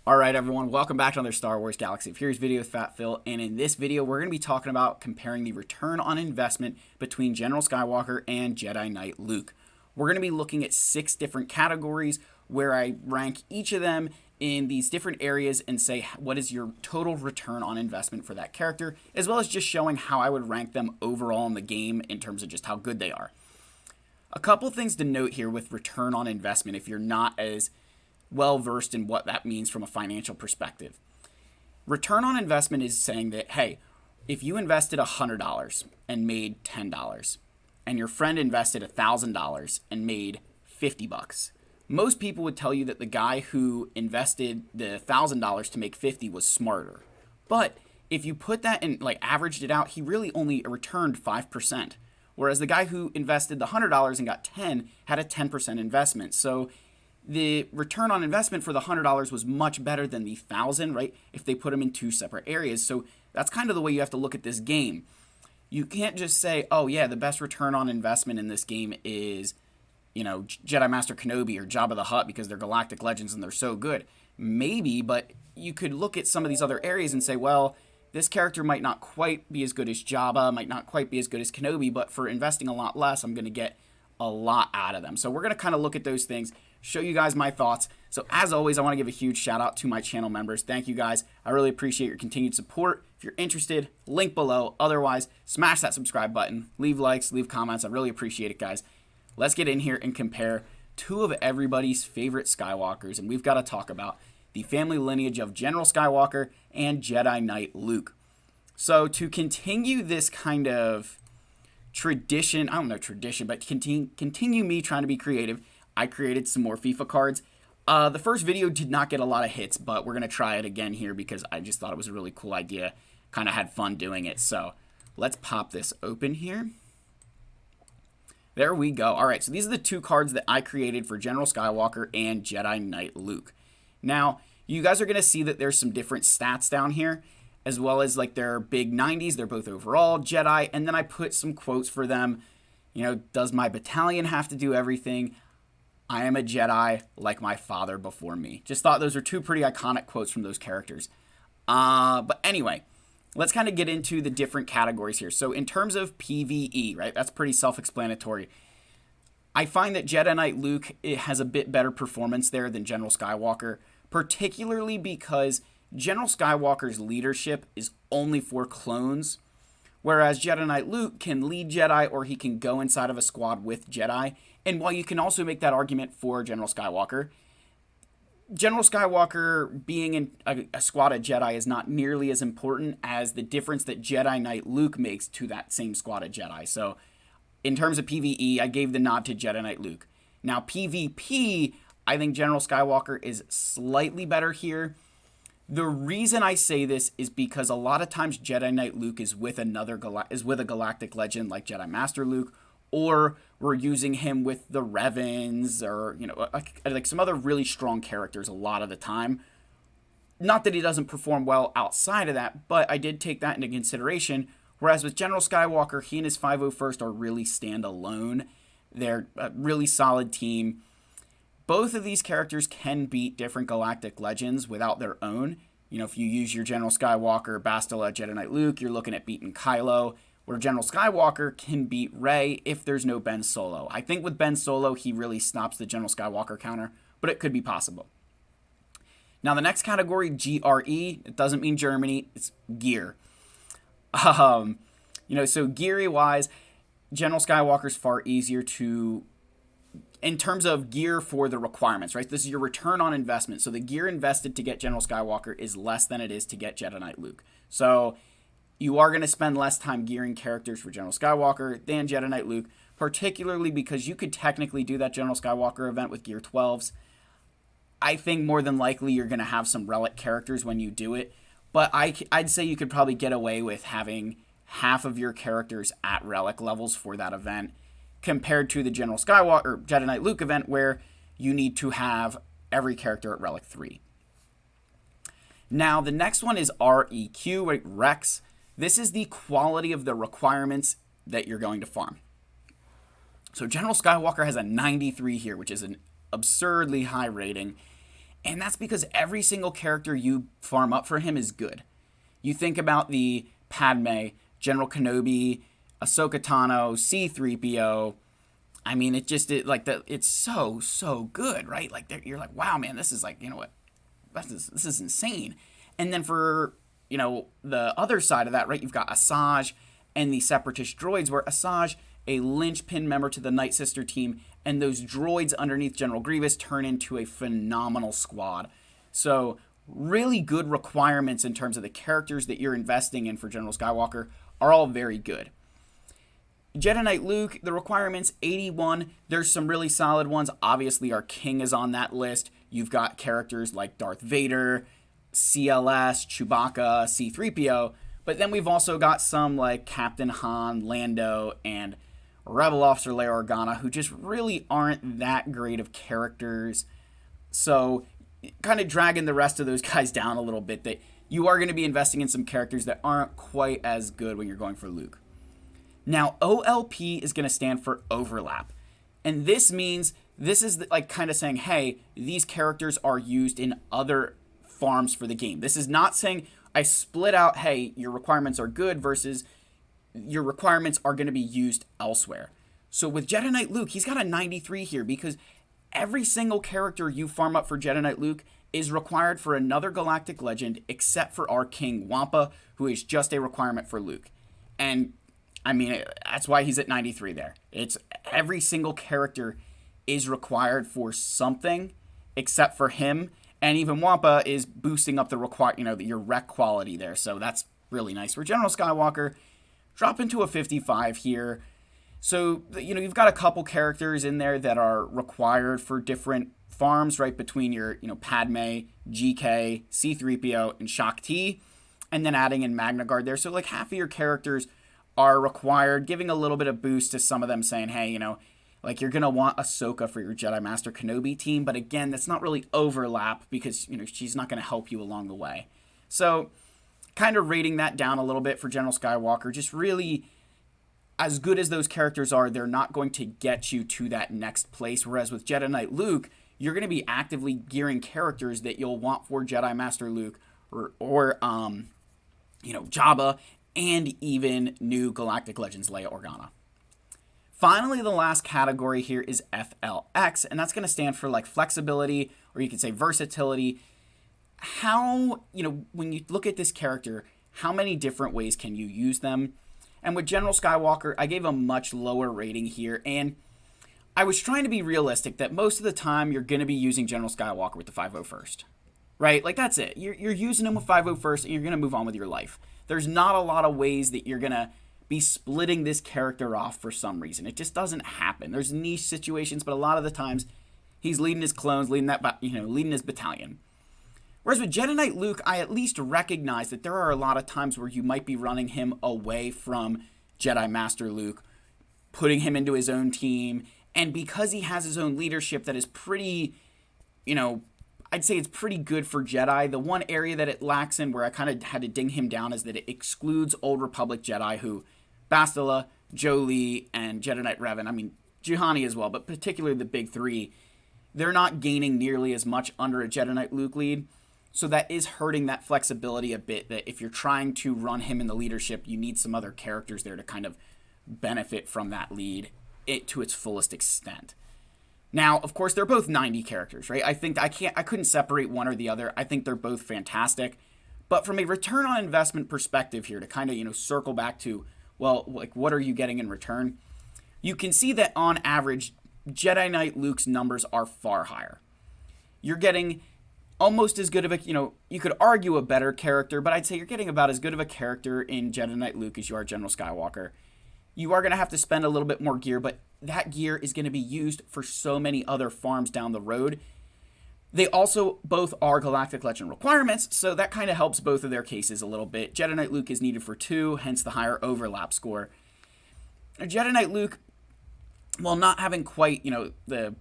Alright everyone, welcome back to another Star Wars Galaxy of Heroes video with Fat Phil, and in this video we're going to be talking about comparing the return on investment between General Skywalker and Jedi Knight Luke. We're going to be looking at 6 different categories where I rank each of them in these different areas and say what is your total return on investment for that character, as well as just showing how I would rank them overall in the game in terms of just how good they are. A couple things to note here with return on investment if you're not as well versed in what that means from a financial perspective. Return on investment is saying that, hey, if you invested $100 and made $10, and your friend invested $1,000 and made $50, most people would tell you that the guy who invested the $1,000 to make 50 was smarter. But if you put that in, averaged it out, he really only returned 5%. Whereas the guy who invested the $100 and got 10 had a 10% investment. So the return on investment for the $100 was much better than the 1,000, right? If they put them in 2 separate areas. So that's kind of the way you have to look at this game. You can't just say, oh yeah, the best return on investment in this game is, Jedi Master Kenobi or Jabba the Hutt because they're galactic legends and they're so good. Maybe, but you could look at some of these other areas and say, well, this character might not quite be as good as Jabba, might not quite be as good as Kenobi, but for investing a lot less, I'm going to get a lot out of them. So we're going to kind of look at those things, show you guys my thoughts. So as always, I want to give a huge shout out to my channel members. Thank you guys. I really appreciate your continued support. If you're interested, link below. Otherwise, smash that subscribe button, leave likes, leave comments. I really appreciate it, guys. Let's get in here and compare 2 of everybody's favorite Skywalkers, and we've got to talk about the family lineage of General Skywalker and Jedi Knight Luke. So to continue this kind of tradition, I don't know tradition, but continue me trying to be creative, I created some more FIFA cards. The first video did not get a lot of hits, but we're going to try it again here because I just thought it was a really cool idea. Kind of had fun doing it. So let's pop this open here. There we go. All right, so these are the 2 cards that I created for General Skywalker and Jedi Knight Luke. Now, you guys are going to see that there's some different stats down here, as well as their big 90s. They're both overall Jedi, and then I put some quotes for them. Does my battalion have to do everything? I am a Jedi like my father before me. Just thought those were 2 pretty iconic quotes from those characters. But anyway, let's kind of get into the different categories here. So in terms of PvE, right, that's pretty self-explanatory. I find that Jedi Knight Luke has a bit better performance there than General Skywalker, particularly because General Skywalker's leadership is only for clones, whereas Jedi Knight Luke can lead Jedi or he can go inside of a squad with Jedi. And while you can also make that argument for General Skywalker being in a squad of Jedi is not nearly as important as the difference that Jedi Knight Luke makes to that same squad of Jedi. So in terms of PvE, I gave the nod to Jedi Knight Luke. Now PvP, I think General Skywalker is slightly better here. The reason I say this is because a lot of times Jedi Knight Luke is with a galactic legend like Jedi Master Luke, or we're using him with the Revans or like some other really strong characters a lot of the time. Not that he doesn't perform well outside of that, but I did take that into consideration. Whereas with General Skywalker, he and his 501st are really standalone. They're a really solid team. Both of these characters can beat different galactic legends without their own. If you use your General Skywalker, Bastila, Jedi Knight Luke, you're looking at beating Kylo, where General Skywalker can beat Rey if there's no Ben Solo. I think with Ben Solo, he really stops the General Skywalker counter, but it could be possible. Now, the next category, GRE, it doesn't mean Germany, it's gear. So gear-wise, General Skywalker's far easier to, in terms of gear for the requirements, right? This is your return on investment. So the gear invested to get General Skywalker is less than it is to get Jedi Knight Luke. So you are going to spend less time gearing characters for General Skywalker than Jedi Knight Luke, particularly because you could technically do that General Skywalker event with gear 12s. I think more than likely you're going to have some relic characters when you do it, but I'd say you could probably get away with having half of your characters at relic levels for that event, compared to the General Skywalker or Jedi Knight Luke event where you need to have every character at relic 3. Now, the next one is REQ, right? Rex. This is the quality of the requirements that you're going to farm. So General Skywalker has a 93 here, which is an absurdly high rating. And that's because every single character you farm up for him is good. You think about the Padme, General Kenobi, Ahsoka Tano, C-3PO. I mean, it's so good, right? Like you're like, wow, man, this is like, you know what? This is insane. And then for, the other side of that, right? You've got Asajj and the Separatist droids, where Asajj, a linchpin member to the Night Sister team, and those droids underneath General Grievous turn into a phenomenal squad. So really good requirements in terms of the characters that you're investing in for General Skywalker are all very good. Jedi Knight Luke, the requirements, 81. There's some really solid ones. Obviously, our king is on that list. You've got characters like Darth Vader, CLS, Chewbacca, C-3PO. But then we've also got some like Captain Han, Lando, and Rebel Officer Leia Organa, who just really aren't that great of characters. So kind of dragging the rest of those guys down a little bit, that you are going to be investing in some characters that aren't quite as good when you're going for Luke. Now, OLP is going to stand for overlap. And this means, this is like kind of saying, hey, these characters are used in other farms for the game. This is not saying I split out, hey, your requirements are good versus your requirements are going to be used elsewhere. So with Jedi Knight Luke, he's got a 93 here because every single character you farm up for Jedi Knight Luke is required for another galactic legend except for our king Wampa, who is just a requirement for Luke. And I mean, that's why he's at 93 there. It's every single character is required for something except for him. And even Wampa is boosting up your rec quality there. So that's really nice. For General Skywalker, drop into a 55 here. So, you've got a couple characters in there that are required for different farms, right? Between your, Padme, GK, C-3PO, and Shaak Ti. And then adding in Magna Guard there. So, like, half of your characters are required, giving a little bit of boost to some of them, saying, hey, like you're going to want Ahsoka for your Jedi Master Kenobi team. But again, that's not really overlap because, she's not going to help you along the way. So kind of rating that down a little bit for General Skywalker. Just really, as good as those characters are, they're not going to get you to that next place. Whereas with Jedi Knight Luke, you're going to be actively gearing characters that you'll want for Jedi Master Luke or Jabba, and even new Galactic Legends Leia Organa. Finally, the last category here is FLX, and that's going to stand for like flexibility, or you could say versatility. How, when you look at this character, how many different ways can you use them? And with General Skywalker, I gave a much lower rating here, and I was trying to be realistic that most of the time you're going to be using General Skywalker with the 501st, right? Like that's it. You're using him with 501st, and you're going to move on with your life. There's not a lot of ways that you're going to be splitting this character off for some reason. It just doesn't happen. There's niche situations, but a lot of the times he's leading his clones, leading his battalion. Whereas with Jedi Knight Luke, I at least recognize that there are a lot of times where you might be running him away from Jedi Master Luke, putting him into his own team, and because he has his own leadership that is pretty, I'd say it's pretty good for Jedi. The one area that it lacks in, where I kind of had to ding him down, is that it excludes Old Republic Jedi who, Bastila, Jolee, and Jedi Knight Revan, I mean, Juhani as well, but particularly the big three, they're not gaining nearly as much under a Jedi Knight Luke lead. So that is hurting that flexibility a bit, that if you're trying to run him in the leadership, you need some other characters there to kind of benefit from that lead to its fullest extent. Now, of course, they're both 90 characters, right? I think I couldn't separate one or the other. I think they're both fantastic. But from a return on investment perspective here, to kind of, circle back to, well, like, what are you getting in return? You can see that on average, Jedi Knight Luke's numbers are far higher. You're getting almost as good of a, you could argue a better character, but I'd say you're getting about as good of a character in Jedi Knight Luke as you are General Skywalker. You are going to have to spend a little bit more gear, but that gear is going to be used for so many other farms down the road. They also both are Galactic Legend requirements, so that kind of helps both of their cases a little bit. Jedi Knight Luke is needed for 2, hence the higher overlap score. Jedi Knight Luke, while not having quite, the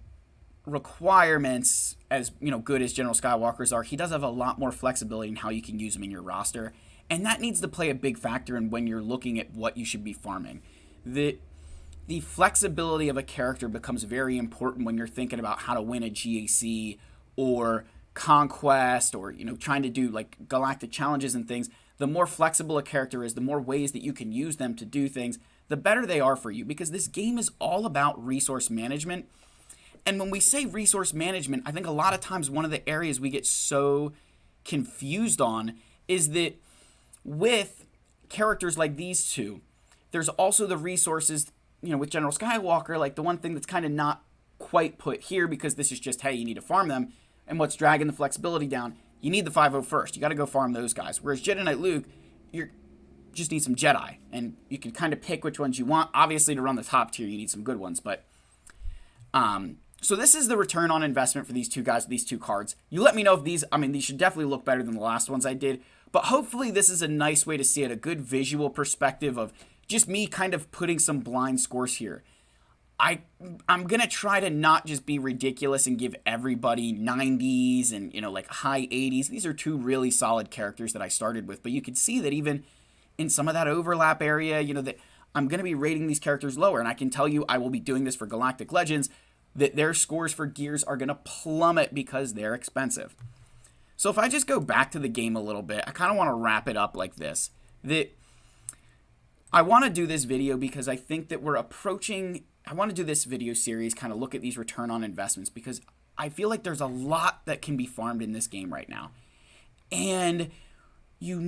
requirements as, good as General Skywalker's are, he does have a lot more flexibility in how you can use him in your roster, and that needs to play a big factor in when you're looking at what you should be farming. The flexibility of a character becomes very important when you're thinking about how to win a GAC or conquest or, trying to do like galactic challenges and things, the more flexible a character is, the more ways that you can use them to do things, the better they are for you, because this game is all about resource management. And when we say resource management, I think a lot of times one of the areas we get so confused on is that with characters like these two, there's also the resources, with General Skywalker, like the one thing that's kind of not quite put here, because this is just, hey, you need to farm them. And what's dragging the flexibility down, you need the 5-0 first. You got to go farm those guys. Whereas Jedi Knight Luke, you just need some Jedi. And you can kind of pick which ones you want. Obviously, to run the top tier, you need some good ones. But so this is the return on investment for these two guys, these two cards. You let me know if these should definitely look better than the last ones I did. But hopefully this is a nice way to see it, a good visual perspective of just me kind of putting some blind scores here. I'm going to try to not just be ridiculous and give everybody 90s and, like high 80s. These are two really solid characters that I started with. But you can see that even in some of that overlap area, that I'm going to be rating these characters lower. And I can tell you I will be doing this for Galactic Legends, that their scores for gears are going to plummet because they're expensive. So if I just go back to the game a little bit, I kind of want to wrap it up like this. That I want to do this video because I think that I want to do this video series, kind of look at these return on investments, because I feel like there's a lot that can be farmed in this game right now. And you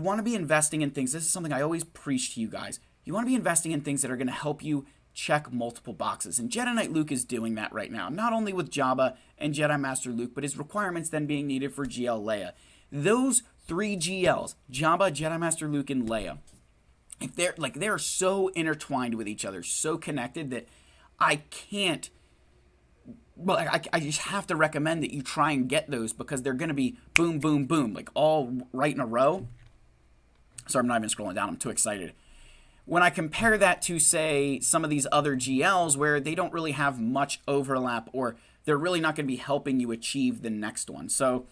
want to be investing in things. This is something I always preach to you guys. You want to be investing in things that are going to help you check multiple boxes. And Jedi Knight Luke is doing that right now, not only with Jabba and Jedi Master Luke, but his requirements then being needed for GL Leia. Those 3 GLs, Jabba, Jedi Master Luke, and Leia, if they're so intertwined with each other, so connected, that I just have to recommend that you try and get those, because they're going to be boom, boom, boom, like all right in a row. Sorry, I'm not even scrolling down. I'm too excited. When I compare that to, say, some of these other GLs where they don't really have much overlap, or they're really not going to be helping you achieve the next one. So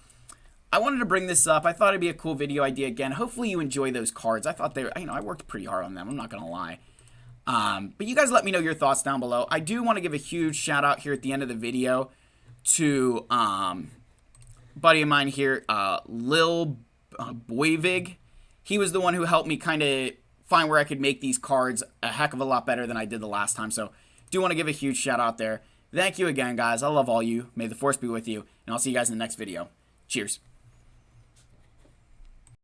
I wanted to bring this up. I thought it'd be a cool video idea again. Hopefully you enjoy those cards. I thought I worked pretty hard on them. I'm not going to lie. But you guys let me know your thoughts down below. I do want to give a huge shout out here at the end of the video to buddy of mine here, Lil Boivig. He was the one who helped me kind of find where I could make these cards a heck of a lot better than I did the last time. So do want to give a huge shout out there. Thank you again, guys. I love all you. May the Force be with you. And I'll see you guys in the next video. Cheers.